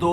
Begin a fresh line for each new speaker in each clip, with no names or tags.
2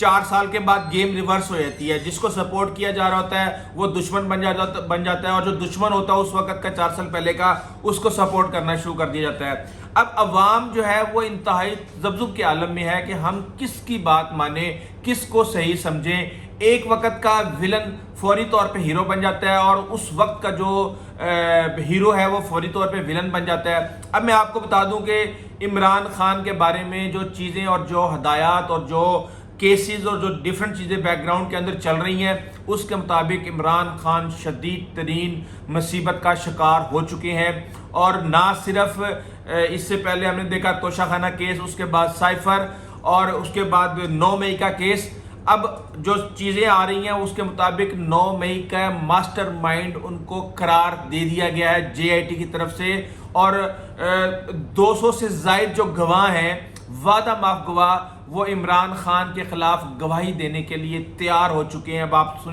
4 سال کے بعد گیم ریورس ہو جاتی ہے. جس کو سپورٹ کیا جا رہا ہوتا ہے وہ دشمن بن جاتا ہے, اور جو دشمن ہوتا ہے اس وقت کا 4 سال پہلے کا, اس کو سپورٹ کرنا شروع کر دیا جاتا ہے. اب عوام جو ہے وہ انتہائی ذبذب کے عالم میں ہے کہ ہم کس کی بات مانیں, کس کو صحیح سمجھیں. ایک وقت کا ویلن فوری طور پہ ہیرو بن جاتا ہے, اور اس وقت کا جو ہیرو ہے وہ فوری طور پہ ویلن بن جاتا ہے. اب میں آپ کو بتا دوں کہ عمران خان کے بارے میں جو چیزیں اور جو ہدایات اور جو کیسز اور جو ڈیفرنٹ چیزیں بیک گراؤنڈ کے اندر چل رہی ہیں, اس کے مطابق عمران خان شدید ترین مصیبت کا شکار ہو چکے ہیں. اور نہ صرف اس سے پہلے ہم نے دیکھا توشہ خانہ کیس, اس کے بعد سائفر, اور اس کے بعد 9 مئی کا کیس. اب جو چیزیں آ رہی ہیں اس کے مطابق 9 مئی کا ماسٹر مائنڈ ان کو قرار دے دیا گیا ہے JIT کی طرف سے, اور 200 سے زائد جو گواہ ہیں, وعدہ معاف گواہ, وہ عمران خان کے خلاف گواہی دینے کے لیے تیار ہو چکے ہیں. اب آپ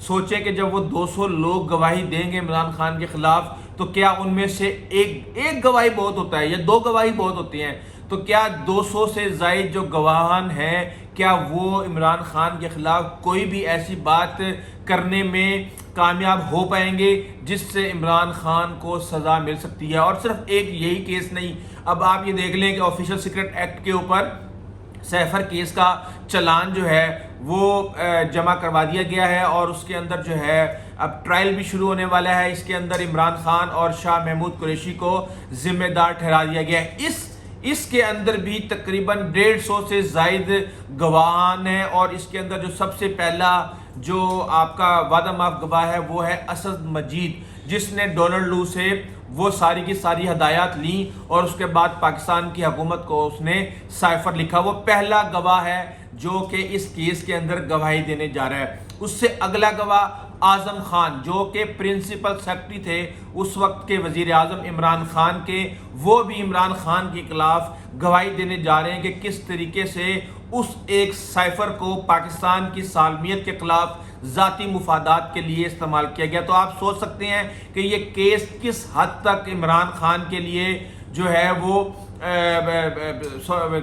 سوچیں کہ جب وہ 200 لوگ گواہی دیں گے عمران خان کے خلاف, تو کیا ان میں سے ایک گواہی بہت ہوتا ہے یا 2 گواہی بہت ہوتی ہیں؟ تو کیا 200 سے زائد جو گواہان ہیں, کیا وہ عمران خان کے خلاف کوئی بھی ایسی بات کرنے میں کامیاب ہو پائیں گے جس سے عمران خان کو سزا مل سکتی ہے؟ اور صرف ایک یہی کیس نہیں, اب آپ یہ دیکھ لیں کہ آفیشل سیکرٹ ایکٹ کے اوپر سیفر کیس کا چلان جو ہے وہ جمع کروا دیا گیا ہے, اور اس کے اندر جو ہے اب ٹرائل بھی شروع ہونے والا ہے. اس کے اندر عمران خان اور شاہ محمود قریشی کو ذمہ دار ٹھہرا دیا گیا ہے. اس کے اندر بھی تقریباً 150 سے زائد گواہان ہیں, اور اس کے اندر جو سب سے پہلا جو آپ کا وعدہ معاف گواہ ہے وہ ہے اسد مجید, جس نے ڈونلڈ لو سے وہ ساری کی ساری ہدایات لیں, اور اس کے بعد پاکستان کی حکومت کو اس نے سائفر لکھا. وہ پہلا گواہ ہے جو کہ اس کیس کے اندر گواہی دینے جا رہا ہے. اس سے اگلا گواہ اعظم خان, جو کہ پرنسپل سیکرٹری تھے اس وقت کے وزیر اعظم عمران خان کے, وہ بھی عمران خان کے خلاف گواہی دینے جا رہے ہیں کہ کس طریقے سے اس ایک سائفر کو پاکستان کی سالمیت کے خلاف ذاتی مفادات کے لیے استعمال کیا گیا. تو آپ سوچ سکتے ہیں کہ یہ کیس کس حد تک عمران خان کے لیے جو ہے وہ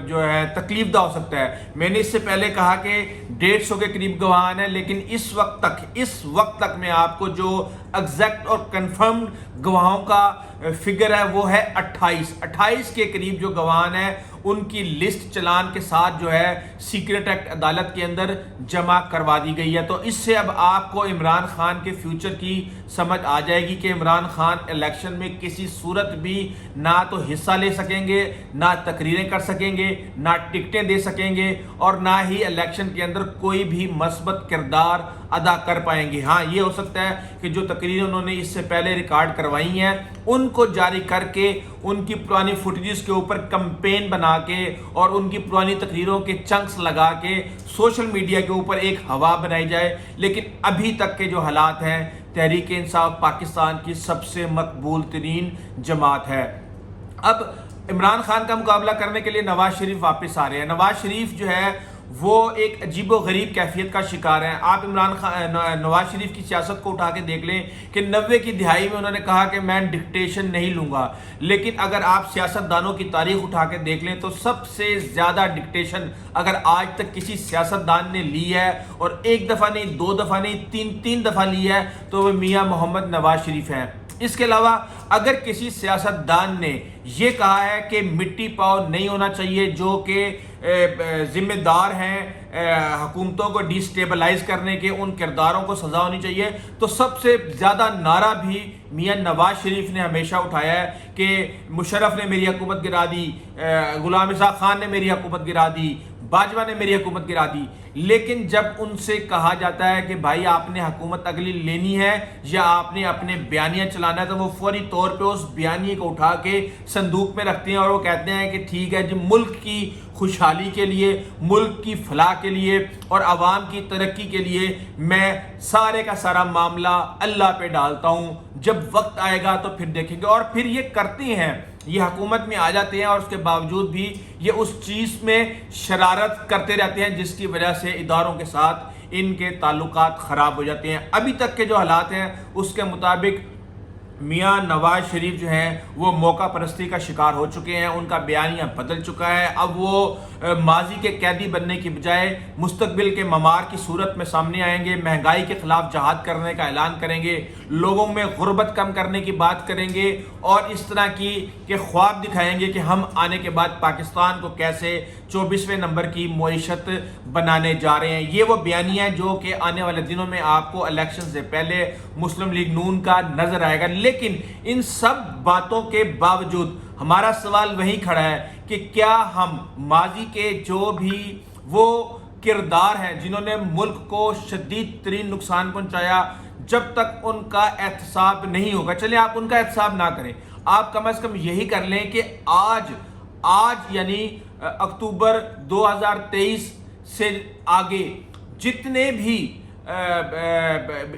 جو ہے تکلیف دہ ہو سکتا ہے. میں نے اس سے پہلے کہا کہ 150 کے قریب گواہان ہیں, لیکن اس وقت تک میں آپ کو جو ایگزیکٹ اور کنفرمڈ گواہوں کا فگر ہے وہ ہے 28 کے قریب جو گواہان ہیں, ان کی لسٹ چلان کے ساتھ جو ہے سیکرٹ ایکٹ عدالت کے اندر جمع کروا دی گئی ہے. تو اس سے اب آپ کو عمران خان کے فیوچر کی سمجھ آ جائے گی کہ عمران خان الیکشن میں کسی صورت بھی نہ تو حصہ لے سکیں گے, نہ تقریریں کر سکیں گے, نہ ٹکٹیں دے سکیں گے, اور نہ ہی الیکشن کے اندر کوئی بھی مثبت کردار ادا کر پائیں گے. ہاں یہ ہو سکتا ہے کہ جو تقریریں انہوں نے اس سے پہلے ریکارڈ کروائی ہیں ان کو جاری کر کے, ان کی پرانی فوٹیجز کے اوپر کمپین بنا کے, اور ان کی پرانی تقریروں کے چنکس لگا کے سوشل میڈیا کے اوپر ایک ہوا بنائی جائے. لیکن ابھی تک کے جو حالات ہیں, تحریک انصاف پاکستان کی سب سے مقبول ترین جماعت ہے. اب عمران خان کا مقابلہ کرنے کے لیے نواز شریف واپس آ رہے ہیں. نواز شریف جو ہے وہ ایک عجیب و غریب کیفیت کا شکار ہیں. آپ نواز شریف کی سیاست کو اٹھا کے دیکھ لیں کہ 90 کی دہائی میں انہوں نے کہا کہ میں ڈکٹیشن نہیں لوں گا, لیکن اگر آپ سیاست دانوں کی تاریخ اٹھا کے دیکھ لیں تو سب سے زیادہ ڈکٹیشن اگر آج تک کسی سیاست دان نے لی ہے, اور 1 دفعہ نہیں, 2 دفعہ نہیں, 3 دفعہ لی ہے, تو وہ میاں محمد نواز شریف ہیں. اس کے علاوہ اگر کسی سیاست دان نے یہ کہا ہے کہ مٹی پاؤ نہیں ہونا چاہیے جو کہ ذمہ دار ہیں حکومتوں کو ڈی سٹیبلائز کرنے کے, ان کرداروں کو سزا ہونی چاہیے, تو سب سے زیادہ نعرہ بھی میاں نواز شریف نے ہمیشہ اٹھایا ہے کہ مشرف نے میری حکومت گرا دی, غلام اسحاق خان نے میری حکومت گرا دی, باجوہ نے میری حکومت گرا دی. لیکن جب ان سے کہا جاتا ہے کہ بھائی آپ نے حکومت اگلی لینی ہے یا آپ نے اپنے بیانیہ چلانا ہے, تو وہ فوری طور پہ اس بیانیے کو اٹھا کے صندوق میں رکھتے ہیں, اور وہ کہتے ہیں کہ ٹھیک ہے جی, ملک کی خوشحالی کے لیے, ملک کی فلاح کے لیے اور عوام کی ترقی کے لیے میں سارے کا سارا معاملہ اللہ پہ ڈالتا ہوں, جب وقت آئے گا تو پھر دیکھیں گے. اور پھر یہ کرتے ہیں, یہ حکومت میں آ جاتے ہیں, اور اس کے باوجود بھی یہ اس چیز میں شرارت کرتے رہتے ہیں جس کی وجہ سے اداروں کے ساتھ ان کے تعلقات خراب ہو جاتے ہیں. ابھی تک کے جو حالات ہیں اس کے مطابق میاں نواز شریف جو ہیں وہ موقع پرستی کا شکار ہو چکے ہیں، ان کا بیانیہ بدل چکا ہے۔ اب وہ ماضی کے قیدی بننے کی بجائے مستقبل کے ممار کی صورت میں سامنے آئیں گے، مہنگائی کے خلاف جہاد کرنے کا اعلان کریں گے، لوگوں میں غربت کم کرنے کی بات کریں گے، اور اس طرح کی کہ خواب دکھائیں گے کہ ہم آنے کے بعد پاکستان کو کیسے 24ویں نمبر کی معیشت بنانے جا رہے ہیں۔ یہ وہ بیانیہ ہے جو کہ آنے والے دنوں میں آپ کو الیکشن سے پہلے مسلم لیگ نون کا نظر آئے گا۔ لیکن ان سب باتوں کے باوجود ہمارا سوال وہی کھڑا ہے کہ کیا ہم ماضی کے جو بھی وہ کردار ہیں جنہوں نے ملک کو شدید ترین نقصان پہنچایا، جب تک ان کا احتساب نہیں ہوگا، چلیں آپ ان کا احتساب نہ کریں، آپ کم از کم یہی کر لیں کہ آج یعنی اکتوبر 2023 سے آگے جتنے بھی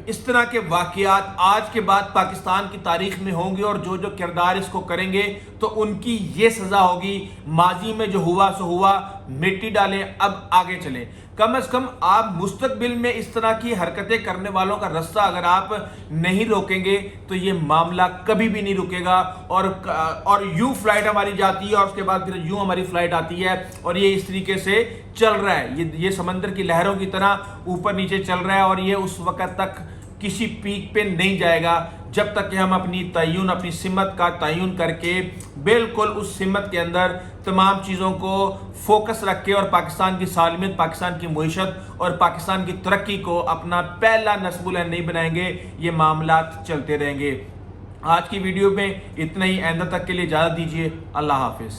اس طرح کے واقعات آج کے بعد پاکستان کی تاریخ میں ہوں گے اور جو کردار اس کو کریں گے تو ان کی یہ سزا ہوگی۔ ماضی میں جو ہوا سو ہوا، مٹی ڈالیں، اب آگے چلیں۔ کم از کم آپ مستقبل میں اس طرح کی حرکتیں کرنے والوں کا رستہ اگر آپ نہیں روکیں گے تو یہ معاملہ کبھی بھی نہیں رکے گا، اور یوں فلائٹ ہماری جاتی ہے اور اس کے بعد پھر یوں ہماری فلائٹ آتی ہے، اور یہ اس طریقے سے چل رہا ہے، یہ سمندر کی لہروں کی طرح اوپر نیچے چل رہا ہے، اور یہ اس وقت تک کسی پیک پہ نہیں جائے گا جب تک کہ ہم اپنی سمت کا تعین کر کے بالکل اس سمت کے اندر تمام چیزوں کو فوکس رکھ کے اور پاکستان کی سالمیت، پاکستان کی معیشت اور پاکستان کی ترقی کو اپنا پہلا نصب العین نہیں بنائیں گے، یہ معاملات چلتے رہیں گے۔ آج کی ویڈیو میں اتنا ہی، آئندہ تک کے لیے اجازت دیجیے، اللہ حافظ۔